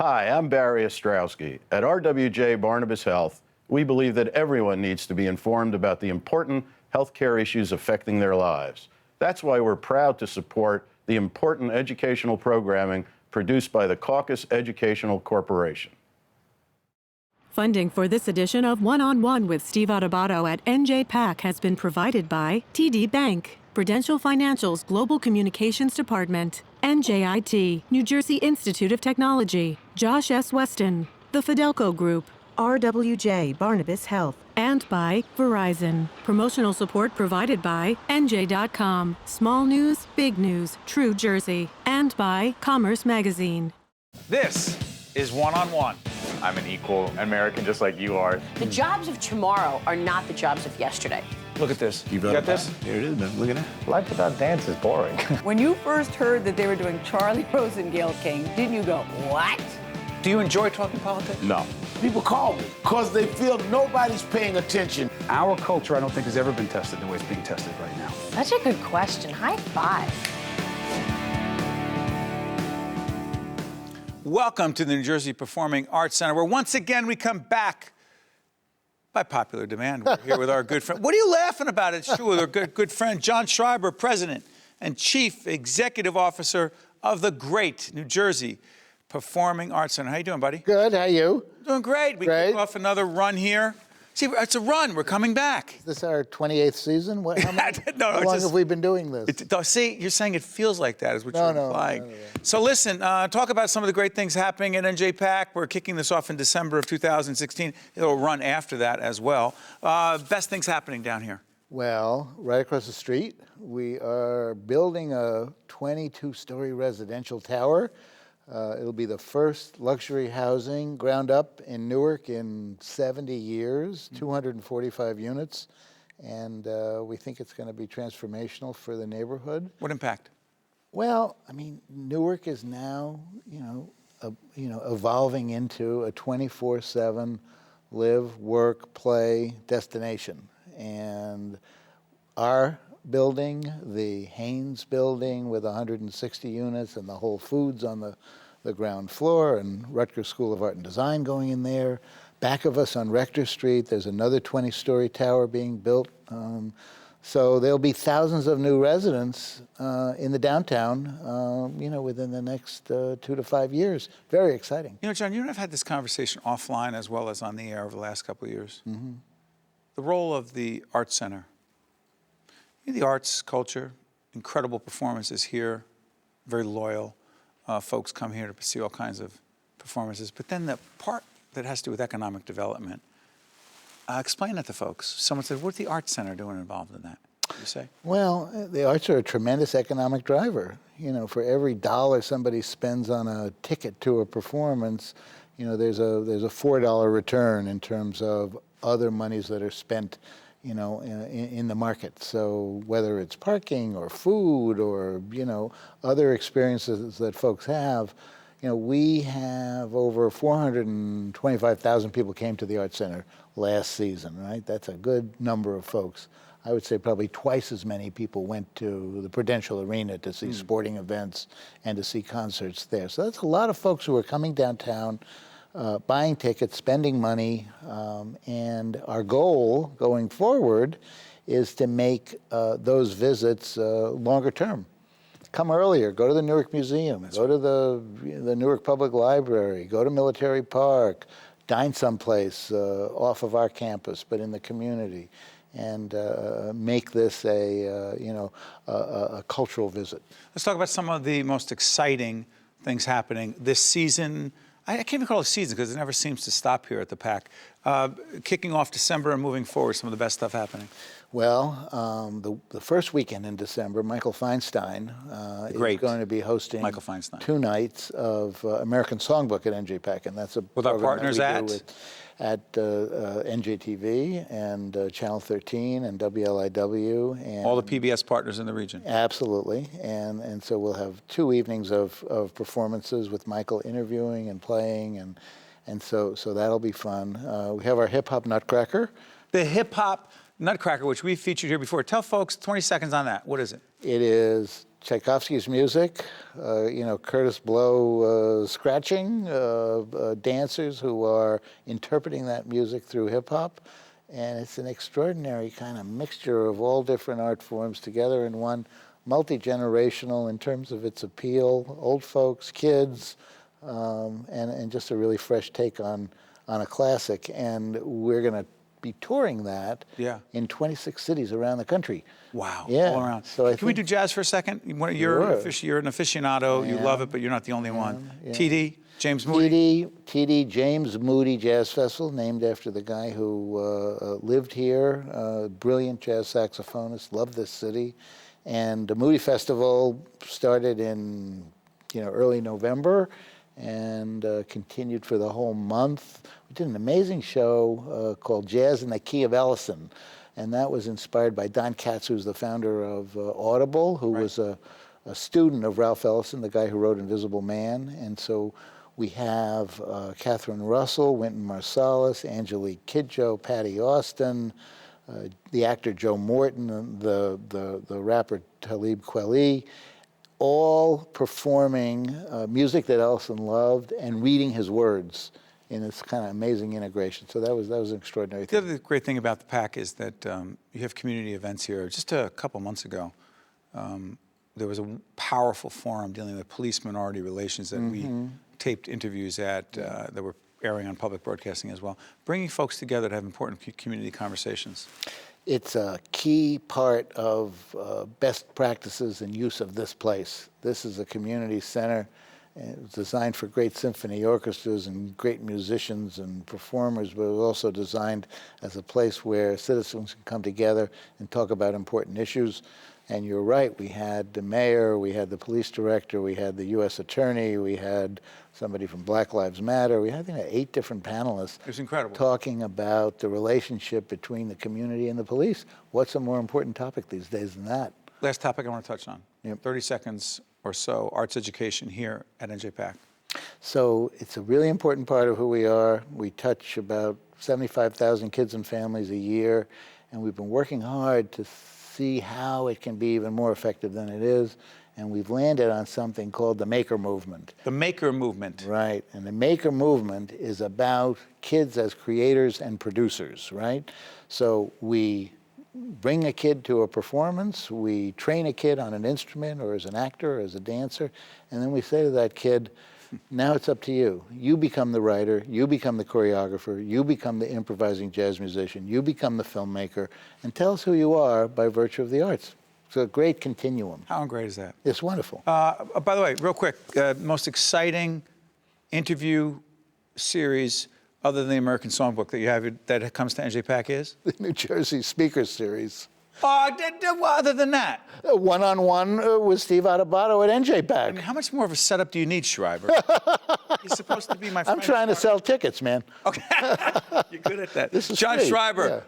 Hi, I'm Barry Ostrowski. At RWJ Barnabas Health, we believe that everyone needs to be informed about the important healthcare issues affecting their lives. That's why we're proud to support the important educational programming produced by the Caucus Educational Corporation. Funding for this edition of One-on-One with Steve Adubato at NJPAC has been provided by TD Bank, Prudential Financial's Global Communications Department, NJIT, New Jersey Institute of Technology, Josh S. Weston, the Fidelco Group, RWJ Barnabas Health, and by Verizon. Promotional support provided by NJ.com, Small News, Big News, True Jersey, and by Commerce Magazine. This is One-on-One. I'm an equal American just like you are. The jobs of tomorrow are not the jobs of yesterday. Look at this. You got this? Here it is, man. Look at that. Life without dance is boring. When you first heard that they were doing Charlie Rose and Gayle King, didn't you go, what? Do you enjoy talking politics? No. People call me because they feel nobody's paying attention. Our culture, I don't think, has ever been tested the way it's being tested right now. Such a good question. High five. Welcome to the New Jersey Performing Arts Center, where once again we come back by popular demand. We're here with our good friend. What are you laughing about? It's true, with our good friend, John Schreiber, President and Chief Executive Officer of the great New Jersey Performing Arts Center. How you doing, buddy? Good, how are you? Doing great. We kick off another run here. See, it's a run. We're coming back. Is this our 28th season? How long have we been doing this? See, you're saying it feels like that is what you're implying. No. So listen, talk about some of the great things happening at NJPAC. We're kicking this off in December of 2016. It'll run after that as well. Best things happening down here. Well, right across the street, we are building a 22-story residential tower. It'll be the first luxury housing ground up in Newark in 70 years, 245 units, and we think it's going to be transformational for the neighborhood. What impact? Well, I mean, Newark is now, evolving into a 24/7 live, work, play destination, and our building, the Haynes building with 160 units and the Whole Foods on the ground floor, and Rutgers School of Art and Design going in there. Back of us on Rector Street, there's another 20-story tower being built. So there'll be thousands of new residents in the downtown, within the next 2 to 5 years. Very exciting. John, you and I have had this conversation offline as well as on the air over the last couple of years. Mm-hmm. The role of the Arts Center. The arts, culture, incredible performances here, very loyal. Folks come here to see all kinds of performances. But then the part that has to do with economic development, explain that to folks. Someone said, what's the Arts Center doing involved in that? You say? Well, the arts are a tremendous economic driver. For every dollar somebody spends on a ticket to a performance, there's a $4 return in terms of other monies that are spent in the market. So whether it's parking or food or, other experiences that folks have, we have over 425,000 people came to the Arts Center last season, right? That's a good number of folks. I would say probably twice as many people went to the Prudential Arena to see sporting events and to see concerts there. So that's a lot of folks who are coming downtown, buying tickets, spending money, and our goal going forward is to make those visits longer term. Come earlier, go to the Newark Museum, go to the Newark Public Library, go to Military Park, dine someplace off of our campus, but in the community, and make this a cultural visit. Let's talk about some of the most exciting things happening this season. I can't even call it a season because it never seems to stop here at the PAC. Kicking off December and moving forward, some of the best stuff happening. Well, the first weekend in December, Michael Feinstein is going to be hosting Michael Feinstein. 2 nights of American Songbook at NJPAC, and that's a with our partners at NJTV and Channel 13 and WLIW. And all the PBS partners in the region. Absolutely, and so we'll have 2 evenings of performances with Michael interviewing and playing, and so that'll be fun. We have our hip-hop Nutcracker. The hip-hop Nutcracker, which we've featured here before. Tell folks 20 seconds on that. What is it? It is Tchaikovsky's music, Curtis Blow scratching, dancers who are interpreting that music through hip hop. And it's an extraordinary kind of mixture of all different art forms together in one, multi-generational in terms of its appeal, old folks, kids, and just a really fresh take on a classic. And we're going to be touring that in 26 cities around the country. Wow, yeah. all around. So Can we do jazz for a second? You're an aficionado, you love it, but you're not the only one. Yeah. TD, James Moody? TD, James Moody Jazz Festival, named after the guy who lived here, brilliant jazz saxophonist, loved this city. And the Moody Festival started in early November and continued for the whole month. We did an amazing show called Jazz in the Key of Ellison, and that was inspired by Don Katz, who's the founder of Audible, who was a student of Ralph Ellison, the guy who wrote Invisible Man. And so we have Catherine Russell, Wynton Marsalis, Angelique Kidjo, Patty Austin, the actor Joe Morton, the rapper Talib Kweli, all performing music that Ellison loved and reading his words in this kind of amazing integration. So that was an extraordinary thing. The other great thing about the PAC is that you have community events here. Just a couple months ago, there was a powerful forum dealing with police minority relations that we taped interviews at that were airing on public broadcasting as well, bringing folks together to have important community conversations. It's a key part of best practices and use of this place. This is a community center. It was designed for great symphony orchestras and great musicians and performers, but it was also designed as a place where citizens can come together and talk about important issues. And you're right, we had the mayor, we had the police director, we had the U.S. attorney, we had somebody from Black Lives Matter. We had 8 different panelists. It was incredible. Talking about the relationship between the community and the police. What's a more important topic these days than that? Last topic I want to touch on. Yep. 30 seconds or so, arts education here at NJPAC. So it's a really important part of who we are. We touch about 75,000 kids and families a year, and we've been working hard to see how it can be even more effective than it is. And we've landed on something called the Maker Movement. The Maker Movement. Right, and the Maker Movement is about kids as creators and producers, right? So we bring a kid to a performance, we train a kid on an instrument or as an actor or as a dancer, and then we say to that kid, now it's up to you. You become the writer, you become the choreographer, you become the improvising jazz musician, you become the filmmaker, and tell us who you are by virtue of the arts. It's a great continuum. How great is that? It's wonderful. By the way, real quick, most exciting interview series other than the American Songbook that you have that comes to NJPAC is? The New Jersey Speaker Series. Other than that? One-on-one with Steve Adubato at NJPAC. I mean, how much more of a setup do you need, Schreiber? He's supposed to be my friend. I'm trying to sell tickets, man. Okay, you're good at that. This is John great. Schreiber,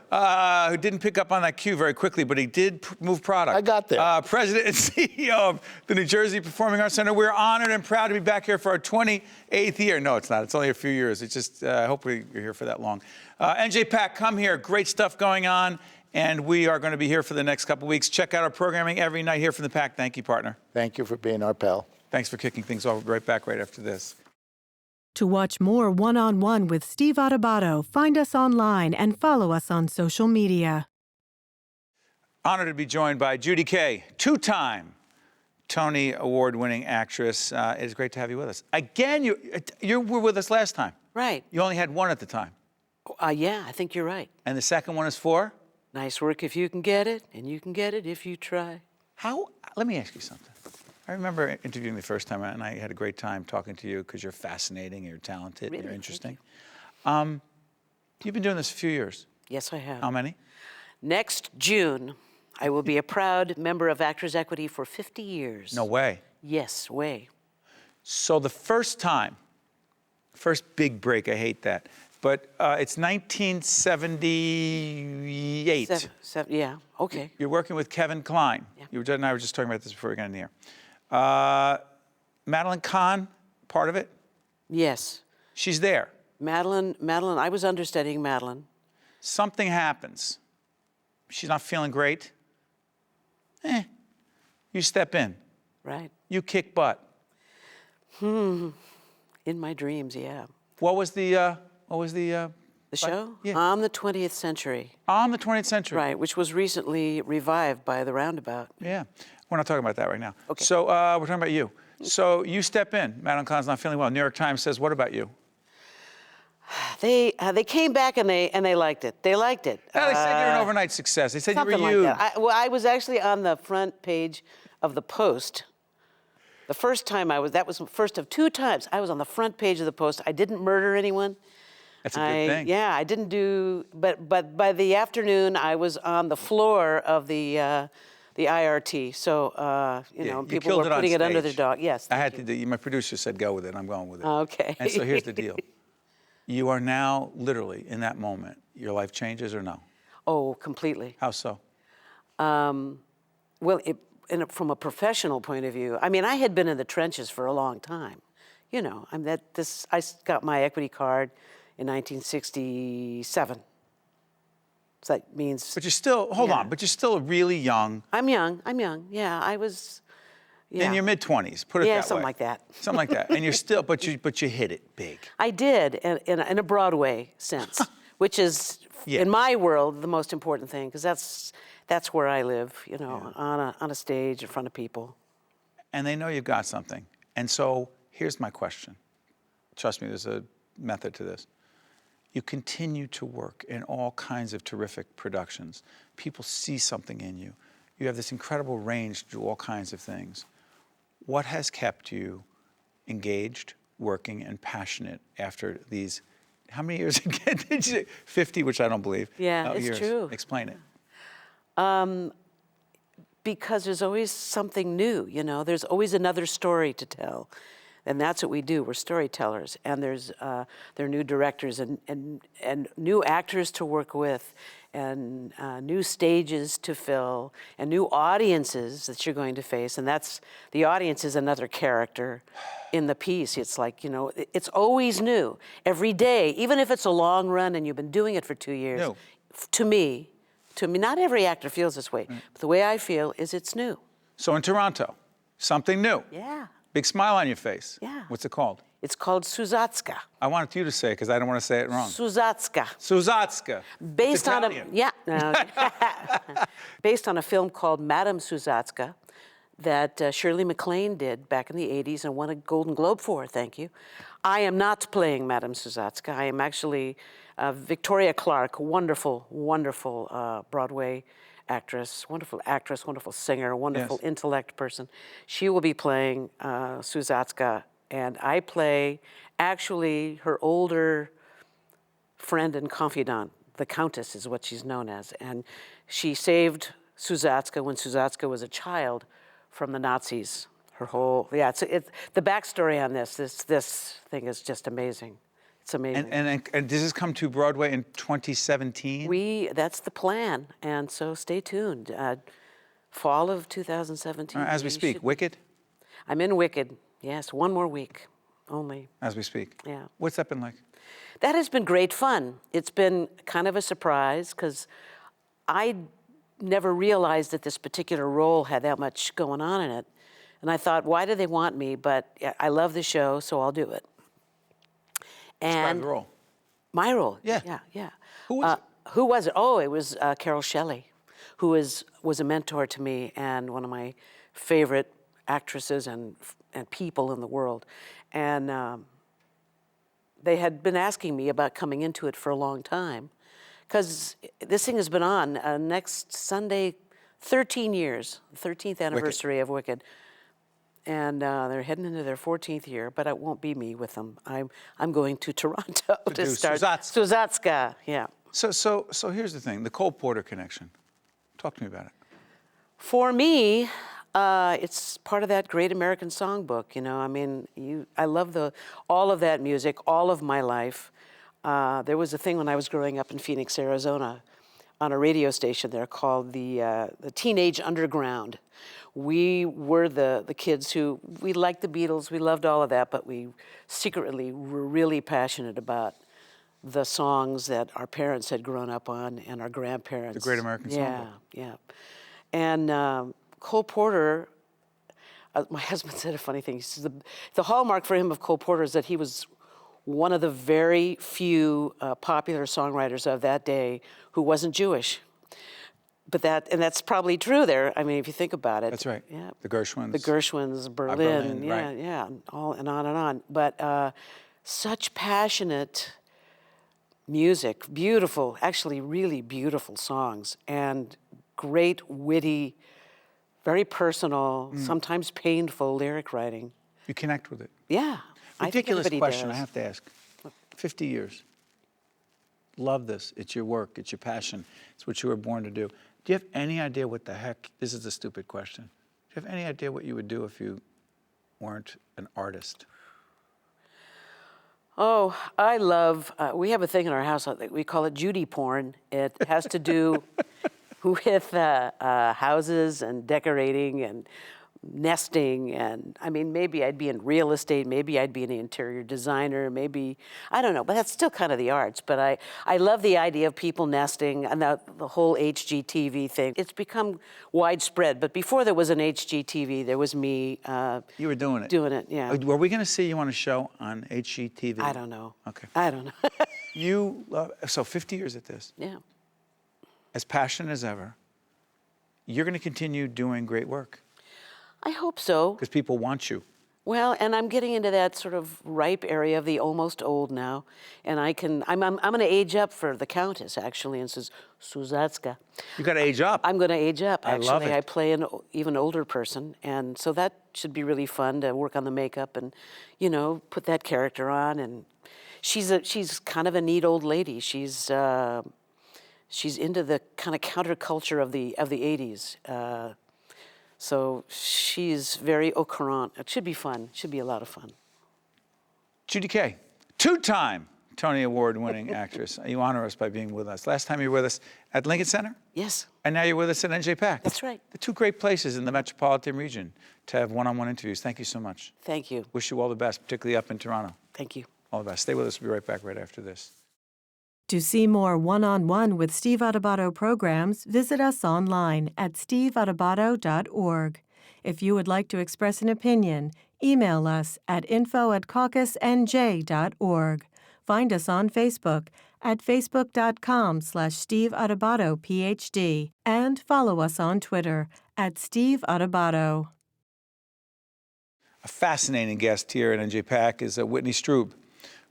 who didn't pick up on that cue very quickly, but he did move product. I got there. President and CEO of the New Jersey Performing Arts Center. We're honored and proud to be back here for our 28th year. No, it's not. It's only a few years. It's just, I hope you're here for that long. NJPAC, come here. Great stuff going on. And we are going to be here for the next couple weeks. Check out our programming every night here from the PAC. Thank you, partner. Thank you for being our pal. Thanks for kicking things off. We'll be right back right after this. To watch more one-on-one with Steve Adubato, find us online and follow us on social media. Honored to be joined by Judy Kaye, 2-time Tony Award-winning actress. It is great to have you with us. Again, you were with us last time. Right. You only had one at the time. Yeah, I think you're right. And the second one is for? Nice work if you can get it, and you can get it if you try. Let me ask you something. I remember interviewing the first time, and I had a great time talking to you because you're fascinating, you're talented, Really? you're interesting. You've been doing this a few years. Yes, I have. How many? Next June, I will be a proud member of Actors Equity for 50 years. No way. Yes, way. So the first big break, I hate that, but it's 1978. Yeah, okay. You're working with Kevin Kline. Yeah. You and I were just talking about this before we got in the air. Madeline Kahn, part of it? Yes. She's there. Madeline, I was understudying Madeline. Something happens. She's not feeling great. You step in. Right. You kick butt. In my dreams, yeah. What was the The show? Yeah. On the 20th Century. On the 20th Century. Right, which was recently revived by The Roundabout. Yeah. We're not talking about that right now. Okay. So we're talking about you. So you step in. Madame Clown's not feeling well. New York Times says, what about you? They came back and they liked it. They liked it. They said you're an overnight success. They said you were Something huge. like that. I was actually on the front page of the Post. The first time that was the first of 2 times I was on the front page of the Post. I didn't murder anyone. That's a good thing. Yeah, I didn't do, but by the afternoon I was on the floor of the IRT. So people were putting it under their dog. Yes. I had to do. My producer said go with it. I'm going with it. Okay. And so here's the deal. You are now literally in that moment. Your life changes or no? Oh, completely. How so? Well, from a professional point of view, I mean, I had been in the trenches for a long time. You know, I got my equity card in 1967. So that means. But you're still, hold on, but you're still really young. I'm young. Yeah, I was. Yeah. In your mid-20s, put it that way. Yeah, something like that. Something like that. And you're still, but you hit it big. I did, in a Broadway sense, which is, in my world, the most important thing, because that's where I live, you know, on a stage in front of people. And they know you've got something. And so here's my question. Trust me, there's a method to this. You continue to work in all kinds of terrific productions. People see something in you. You have this incredible range to do all kinds of things. What has kept you engaged, working, and passionate after these, how many years again did you say? 50, which I don't believe. Yeah, it's true. Explain it. Because there's always something new, you know. There's always another story to tell. And that's what we do. We're storytellers. And there are new directors and new actors to work with, and new stages to fill, and new audiences that you're going to face. And the audience is another character in the piece. It's like, you know, it's always new. Every day, even if it's a long run and you've been doing it for 2 years, No. to me, not every actor feels this way, but the way I feel is it's new. So in Toronto, something new. Yeah. Big smile on your face. Yeah. What's it called? It's called Suzatska. I wanted you to say it because I don't want to say it wrong. Suzatska. Suzatska. Based on Italian. based on a film called Madame Suzatska that Shirley MacLaine did back in the 80s and won a Golden Globe for, thank you. I am not playing Madame Suzatska. I am actually Victoria Clark, wonderful, wonderful Broadway actress, wonderful singer, wonderful intellect person. She will be playing Suzatska, and I play actually her older friend and confidant. The Countess is what she's known as, and she saved Suzatska when Suzatska was a child from the Nazis. Her whole, the backstory on this thing is just amazing. It's amazing. And does this come to Broadway in 2017? That's the plan, and so stay tuned. Fall of 2017. As we speak, Wicked? I'm in Wicked, yes, 1 more week only. As we speak. Yeah. What's that been like? That has been great fun. It's been kind of a surprise, because I never realized that this particular role had that much going on in it. And I thought, why do they want me? But I love the show, so I'll do it. Describe the role. My role? Yeah. Yeah. Who was it? Who was it? Oh, it was Carol Shelley, who was a mentor to me and one of my favorite actresses and people in the world. And they had been asking me about coming into it for a long time, because this thing has been on next Sunday, 13 years, 13th anniversary of Wicked. And they're heading into their 14th year, but it won't be me with them. I'm going to Toronto to start Suzatska. Yeah. So here's the thing: the Cole Porter connection. Talk to me about it. For me, it's part of that great American songbook. You know, I mean, I love all of that music, all of my life. There was a thing when I was growing up in Phoenix, Arizona, on a radio station there called the Teenage Underground. We were the kids who, we liked the Beatles, we loved all of that, but we secretly were really passionate about the songs that our parents had grown up on and our grandparents. The Great American Songbook. Yeah. And Cole Porter, my husband said a funny thing. He says the hallmark for him of Cole Porter is that he was one of the very few popular songwriters of that day who wasn't Jewish. But that's probably true there. I mean, if you think about it. That's right. Yeah. The Gershwins. The Gershwins, Berlin, Berlin, yeah, right. yeah, all and on and on. But such passionate music, beautiful, actually really beautiful songs, and great, witty, very personal, sometimes painful lyric writing. You connect with it. Yeah. Ridiculous I think question does. I have to ask. 50 years. Love this. It's your work. It's your passion. It's what you were born to do. Do you have any idea what the heck, this is a stupid question. Do you have any idea what you would do if you weren't an artist? Oh, I love, we have a thing in our house, we call it Judy porn. It has to do with houses and decorating and nesting, and I mean, maybe I'd be in real estate, maybe I'd be an interior designer, maybe, I don't know, but that's still kind of the arts. But I love the idea of people nesting and the whole HGTV thing. It's become widespread, but before there was an HGTV, there was me. You were doing it. Doing it, yeah. Were we going to see you on a show on HGTV? I don't know. Okay. I don't know. You love, so 50 years at this. Yeah. As passionate as ever. You're going to continue doing great work. I hope so. Because people want you. Well, and I'm getting into that sort of ripe area of the almost old now, and I'm going to age up for the Countess actually, and says Suzacka. You got to age up. I'm going to age up. I Actually, love it. I play an even older person, and so that should be really fun to work on the makeup and, put that character on. And she's kind of a neat old lady. She's into the kind of counterculture of the 80s. So she's very au courant. It should be fun. It should be a lot of fun. Judy Kaye, two-time Tony Award-winning actress. You honor us by being with us. Last time you were with us at Lincoln Center? Yes. And now you're with us at NJPAC. That's right. The two great places in the metropolitan region to have one-on-one interviews. Thank you so much. Thank you. Wish you all the best, particularly up in Toronto. Thank you. All the best. Stay with us. We'll be right back right after this. To see more one-on-one with Steve Adubato programs, visit us online at steveadubato.org. If you would like to express an opinion, email us at info@caucusnj.org. Find us on Facebook at facebook.com/Steve Adubato PhD and follow us on Twitter at Steve Adubato. A fascinating guest here at NJPAC is Whitney Strub,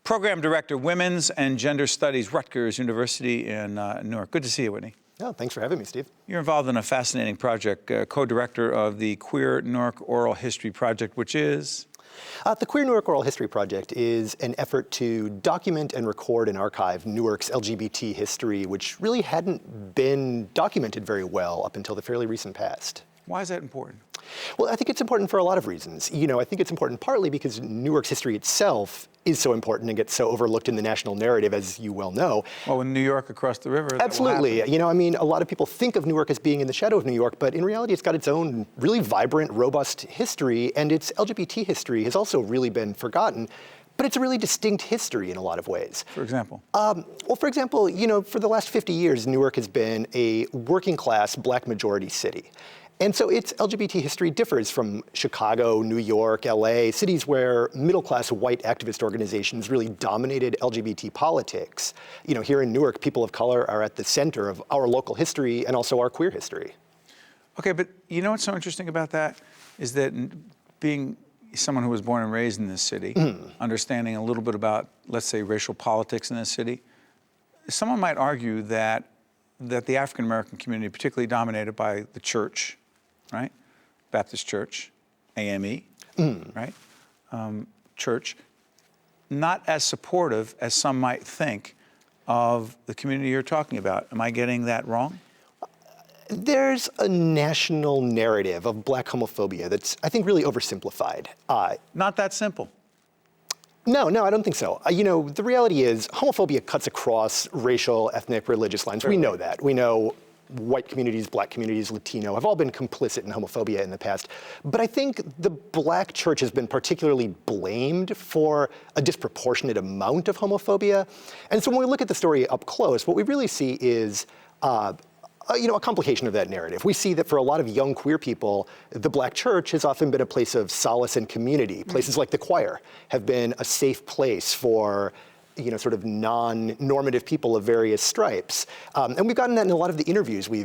Program Director, Women's and Gender Studies, Rutgers University in Newark. Good to see you, Whitney. Oh, thanks for having me, Steve. You're involved in a fascinating project, co-director of the Queer Newark Oral History Project, which is? The Queer Newark Oral History Project is an effort to document and record and archive Newark's LGBT history, which really hadn't been documented very well up until the fairly recent past. Why is that important? Well, I think it's important for a lot of reasons. I think it's important partly because Newark's history itself is so important and gets so overlooked in the national narrative, as you well know. Well, in New York across the river, absolutely. A lot of people think of Newark as being in the shadow of New York, but in reality, it's got its own really vibrant, robust history, and its LGBT history has also really been forgotten. But it's a really distinct history in a lot of ways. For example? For example, for the last 50 years, Newark has been a working class, black majority city. And so its LGBT history differs from Chicago, New York, LA, cities where middle-class white activist organizations really dominated LGBT politics. Here in Newark, people of color are at the center of our local history and also our queer history. Okay, but you know what's so interesting about that is that being someone who was born and raised in this city, understanding a little bit about, let's say, racial politics in this city, someone might argue that the African-American community, particularly dominated by the church, right? Baptist Church, AME, right? Church, not as supportive as some might think of the community you're talking about. Am I getting that wrong? There's a national narrative of black homophobia that's, I think, really oversimplified. Not that simple. No, I don't think so. The reality is homophobia cuts across racial, ethnic, religious lines. We know that. We know white communities, black communities, Latino have all been complicit in homophobia in the past. But I think the black church has been particularly blamed for a disproportionate amount of homophobia. And so when we look at the story up close, what we really see is a complication of that narrative. We see that for a lot of young queer people, the Black church has often been a place of solace and community. Places like the choir have been a safe place for sort of non-normative people of various stripes. And we've gotten that in a lot of the interviews. We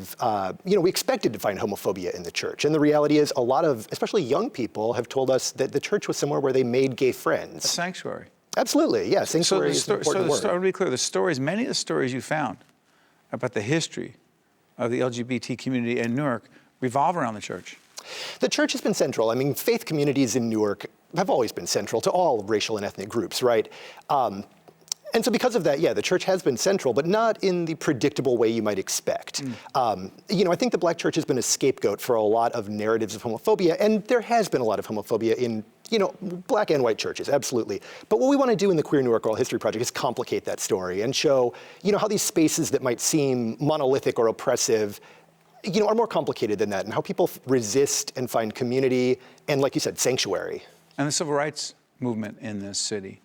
expected to find homophobia in the church. And the reality is a lot of, especially young people, have told us that the church was somewhere where they made gay friends. A sanctuary. Absolutely, yeah. Sanctuary is an important word. So to be clear, many of the stories you found about the history of the LGBT community in Newark revolve around the church. The church has been central. I mean, faith communities in Newark have always been central to all racial and ethnic groups, right? And so because of that, yeah, the church has been central, but not in the predictable way you might expect. I think the Black church has been a scapegoat for a lot of narratives of homophobia, and there has been a lot of homophobia in Black and white churches, absolutely. But what we want to do in the Queer Newark Oral History Project is complicate that story and show, how these spaces that might seem monolithic or oppressive, are more complicated than that, and how people resist and find community and, like you said, sanctuary. And the civil rights movement in this city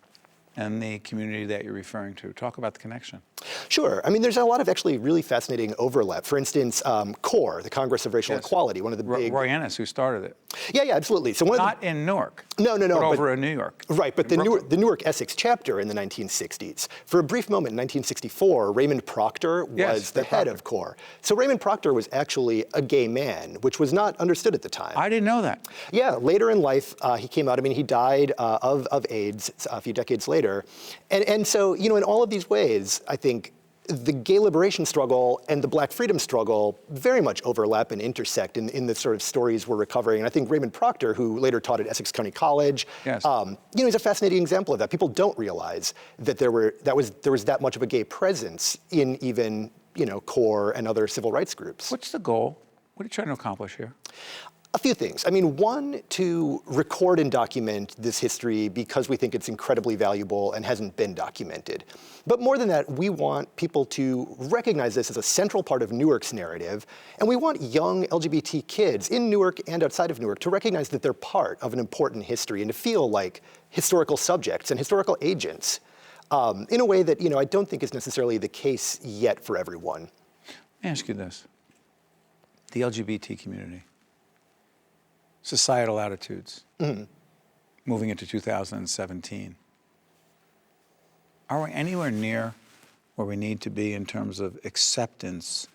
and the community that you're referring to. Talk about the connection. Sure. I mean, there's a lot of actually really fascinating overlap. For instance, CORE, the Congress of Racial Equality, one of the big... Roy Ennis, who started it. Yeah, absolutely. So Not in Newark. No. But over in New York. Right, but the Newark Essex chapter in the 1960s. For a brief moment in 1964, Raymond Proctor was the head of CORE. So Raymond Proctor was actually a gay man, which was not understood at the time. I didn't know that. Yeah, later in life, he came out. I mean, he died of AIDS a few decades later. And so, in all of these ways, I think the gay liberation struggle and the Black freedom struggle very much overlap and intersect in the sort of stories we're recovering. And I think Raymond Proctor, who later taught at Essex County College, he's a fascinating example of that. People don't realize that there was that much of a gay presence in even, CORE and other civil rights groups. What's the goal? What are you trying to accomplish here? A few things. I mean, one, to record and document this history because we think it's incredibly valuable and hasn't been documented. But more than that, we want people to recognize this as a central part of Newark's narrative, and we want young LGBT kids in Newark and outside of Newark to recognize that they're part of an important history and to feel like historical subjects and historical agents in a way that, I don't think is necessarily the case yet for everyone. Let me ask you this. The LGBT community. Societal attitudes, moving into 2017. Are we anywhere near where we need to be in terms of acceptance,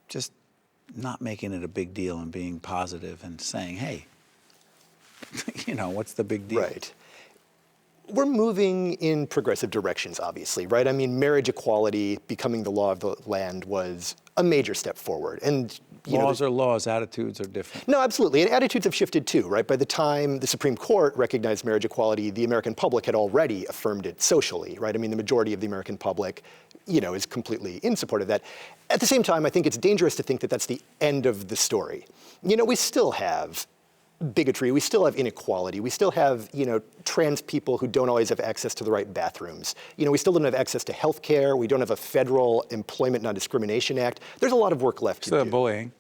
just not making it a big deal and being positive and saying, hey, what's the big deal? Right. We're moving in progressive directions, obviously, right? I mean, marriage equality becoming the law of the land was a major step forward. And laws are laws, attitudes are different. No, absolutely. And attitudes have shifted too, right? By the time the Supreme Court recognized marriage equality, the American public had already affirmed it socially, right? I mean, the majority of the American public, is completely in support of that. At the same time, I think it's dangerous to think that that's the end of the story. We still have bigotry, we still have inequality, we still have, trans people who don't always have access to the right bathrooms. We still don't have access to health care, we don't have a federal Employment Non-Discrimination Act. There's a lot of work left to do. Bullying.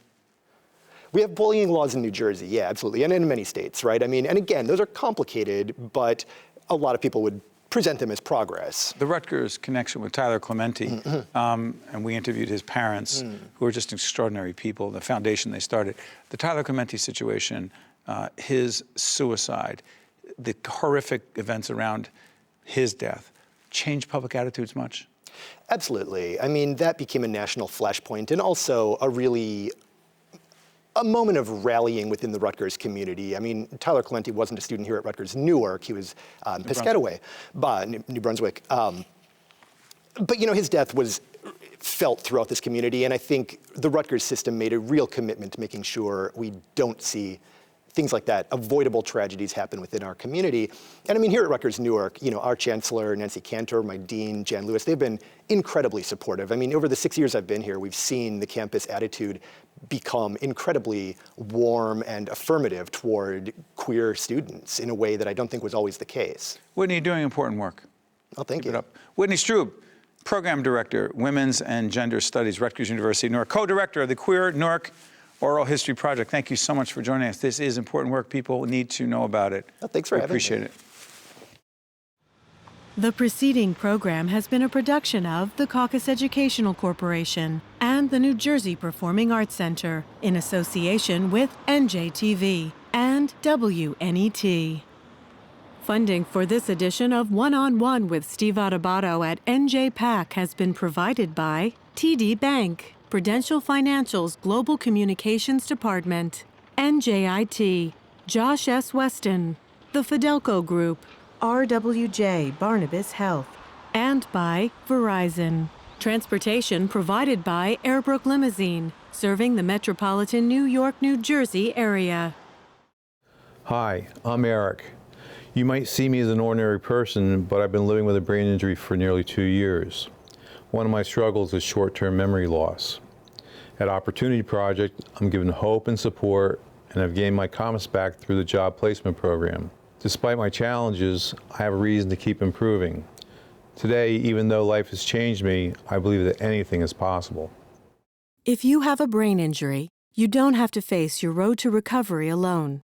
We have bullying laws in New Jersey, yeah, absolutely, and in many states, right? I mean, and again, those are complicated, but a lot of people would present them as progress. The Rutgers connection with Tyler Clementi, and we interviewed his parents, who are just extraordinary people, the foundation they started. The Tyler Clementi situation, his suicide, the horrific events around his death, changed public attitudes much? Absolutely. I mean, that became a national flashpoint and also a moment of rallying within the Rutgers community. I mean, Tyler Clementi wasn't a student here at Rutgers Newark. He was Piscataway, New Brunswick. But, his death was felt throughout this community, and I think the Rutgers system made a real commitment to making sure we don't see things like that, avoidable tragedies happen within our community. And I mean, here at Rutgers Newark, our chancellor, Nancy Cantor, my dean, Jan Lewis, they've been incredibly supportive. I mean, over the 6 years I've been here, we've seen the campus attitude become incredibly warm and affirmative toward queer students in a way that I don't think was always the case. Whitney, you're doing important work. Oh, thank you. Keep it up. Whitney Strub, Program Director, Women's and Gender Studies, Rutgers University, Newark, Co-Director of the Queer Newark Oral History Project. Thank you so much for joining us. This is important work. People need to know about it. Oh, thanks for having me. Appreciate it. The preceding program has been a production of the Caucus Educational Corporation and the New Jersey Performing Arts Center in association with NJTV and WNET. Funding for this edition of One-on-One with Steve Adubato at NJPAC has been provided by TD Bank, Prudential Financial's Global Communications Department, NJIT, Josh S. Weston, the Fidelco Group, RWJ Barnabas Health, and by Verizon. Transportation provided by Airbrook Limousine, serving the metropolitan New York, New Jersey area. Hi, I'm Eric. You might see me as an ordinary person, but I've been living with a brain injury for nearly 2 years. One of my struggles is short-term memory loss. At Opportunity Project, I'm given hope and support, and I've gained my confidence back through the job placement program. Despite my challenges, I have a reason to keep improving. Today, even though life has changed me, I believe that anything is possible. If you have a brain injury, you don't have to face your road to recovery alone.